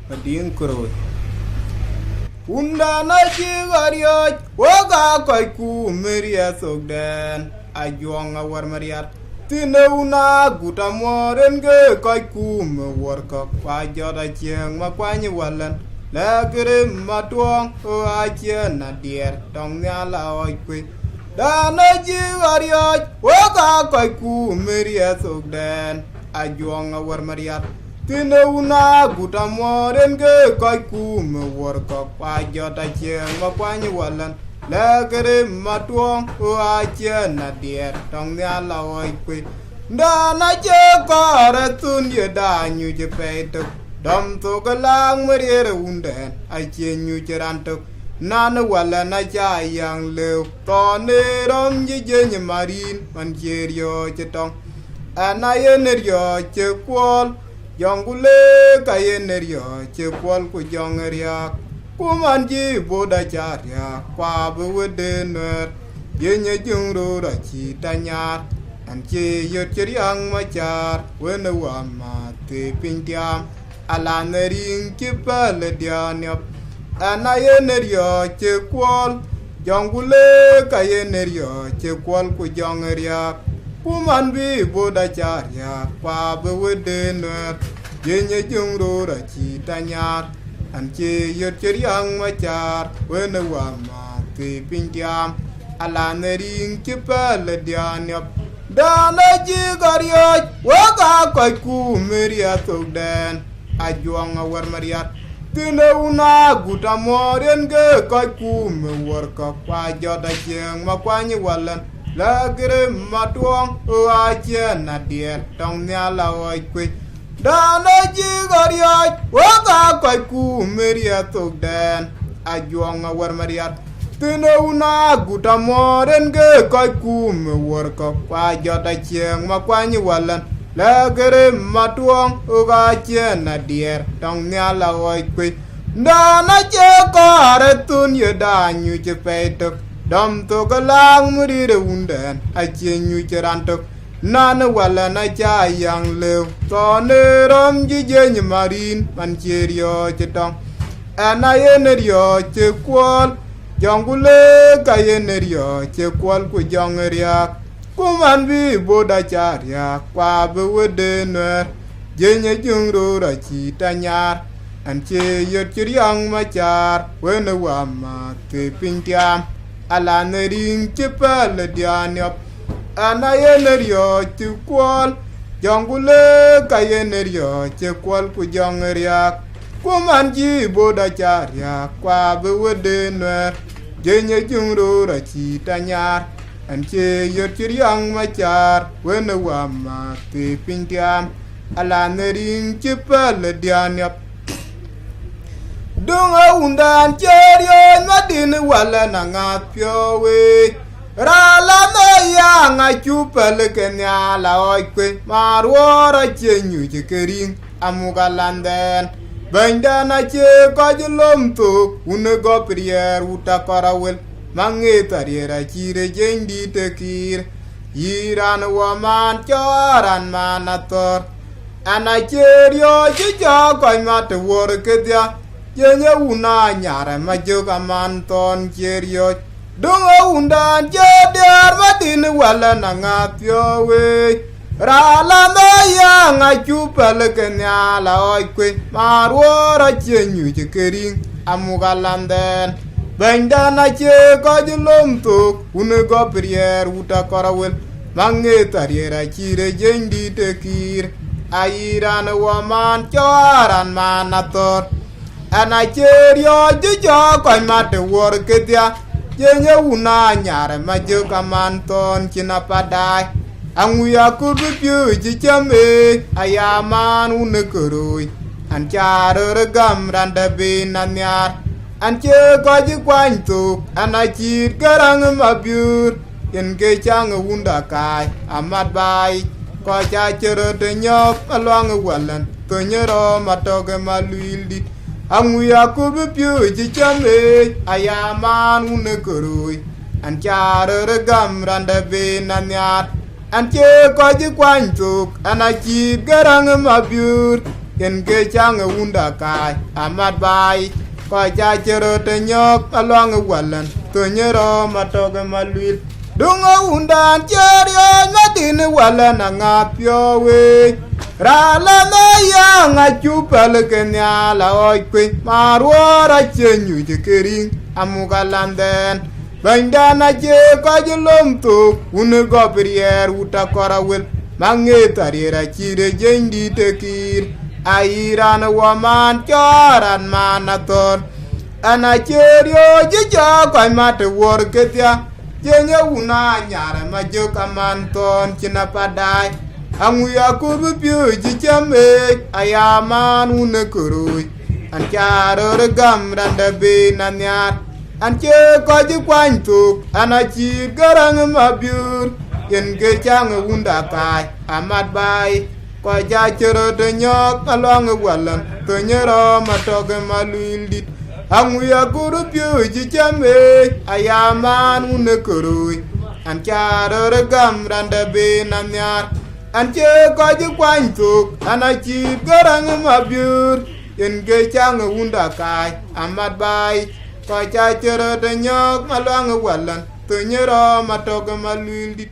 mading kuro unda na chigario woga koi ku meria sogden ajuanga war mariat Tinauna gutamoren ge koi ku me worka kwa joda chieng ma kwani walan la gere matuang o ache na dier tong nya la oi kwe dana jigario woga koi ku meria sogden ajuanga war mariat Tinauna gutamoren ge koi ku me worka kwa joda chieng ma kwani walan la gere matuang o ache na dier tong nya la oi kwe da na che kare tun ye da nyu je pe to dom to ka lang mere unden ai che nyu che ran to na na wala na cha yang le to ne rom je je ni marin man che ryo che tong ana ye ne ryo che kwol yong gu le ka ye ne ryo che kwol ku jong rya kuman ji boda charya kwa bu de ner ye nye jung ro ra chi ta nya an che yo chriang ma char wen wa ma te pin tiam ala ne ring chi pa le dia nyop ana ye ne ryo che kwol jong gu le ka ye ne ryo che kwol ku jong rya kuman bi boda charya kwa bu de ner ye nye jung ro ra chi ta nya an che yo chriang ma char wen wa ma te pin tiam ala ne ring chi pa le dia nyop da na ji gario woga koi ku meria sogden ajuang war mariat Tinauna gutamoren ge koi ku me worka kwa joda chieng ma kwani walan la gere matuang o ache na dier tong nya la oi kwe da na ji gario woga koi ku meria sogden ajuang war mariat Tinauna gutamoren ge koi ku me worka kwa joda chieng ma kwani walan la gere matuang o ache na dier tong nya la oi kwe da na che kare tun ye da nyu che pe to dom to ka lang muri de unden a che nyu che ran to na na wala na cha yang le to ne rom ji je ni marin man che ryo che tong ana ye ne ryo che kwol jong gu le ka ye ne ryo che kwol ku jong rya kuman bi boda charya kwa bu de ner je nye jung ro ra chi ta nyar an che yo chriang ma char wen wa ma te pin tiam ala ne ring che pa le dia nyop ana ye ne ryo che kwol jong gu le ka ye ne ryo che kwol ku jong rya kuman ji boda charya kwa bu de ner je nye jung ro ra chi ta nyar an che yo chriang ma char wen wa ma te pin tiam ala ne ring che pa le dia nyop dunga undan cheryo ma din wala na nga pyo we ra la na ya nga chu pa le kenya la oi kwe marwo ra che nyu che kering amuga landen banda na che ko jlom to un go prier uta karawel mange tariera chire jendi te kir yiran wa man choran manator ana cheryo che jo ko ma te wor ke dia yenye una nyare ma joka man ton cheryo dunga undan jeder matin wala na ngapyo we ra la na ya nga chupal kenya la oi kwe marwo ra chenyu che kering amuga landen benda na che ko jlom to un go prier uta karawel mange tariera chire jendi te kir airan wa man choran manator ana cheryo jo ko ma te wor ke dia yenye una nyare ma jo kaman ton china padai anguya ku bu ji chame ayaman un kurui an charo gam randa bin anyar an che ko ji kwan tu ana chi garang ma biur yen ke chang unda kai amat bai ko cha chero de nyok alwang walan to nyero matoge maluildi amuya ku bu ji chame ayaman un kurui an charo gam randa bin anyar an che ko ji kwan tu ana chi garang ma biur yen ke chang unda kai amat bai ko cha chero te nyok along walan to nyero matoge malwil dungo undan cherio ngatin walan ngapyo we rala na ya ngachupal kenya la oi kwe marwara chenyu jekering amugalanden bandana je ko jlom to un go prier uta korawel mangetarira chire jendi tekir airan waman charan manaton anacherio jijo ko mat wor ketia jenya una nyara majo kamanton chinapadai anguya kurbyu jichame ayaman unekurui ancharo regam randa be nanyat anche ko jikwantuk anachi garang mabyur yen ke chang unda kai amat bai ko ja chero de nyok along walan to nyero matoge malwildit anguya kurbyu jichame ayaman unekurui ancharo regam randa be nanyat anche ko jikwantuk anachi garang mabyur yen ke chang unda kai amat bai ko cha chero de nyok along walan to nyero matoge malwildit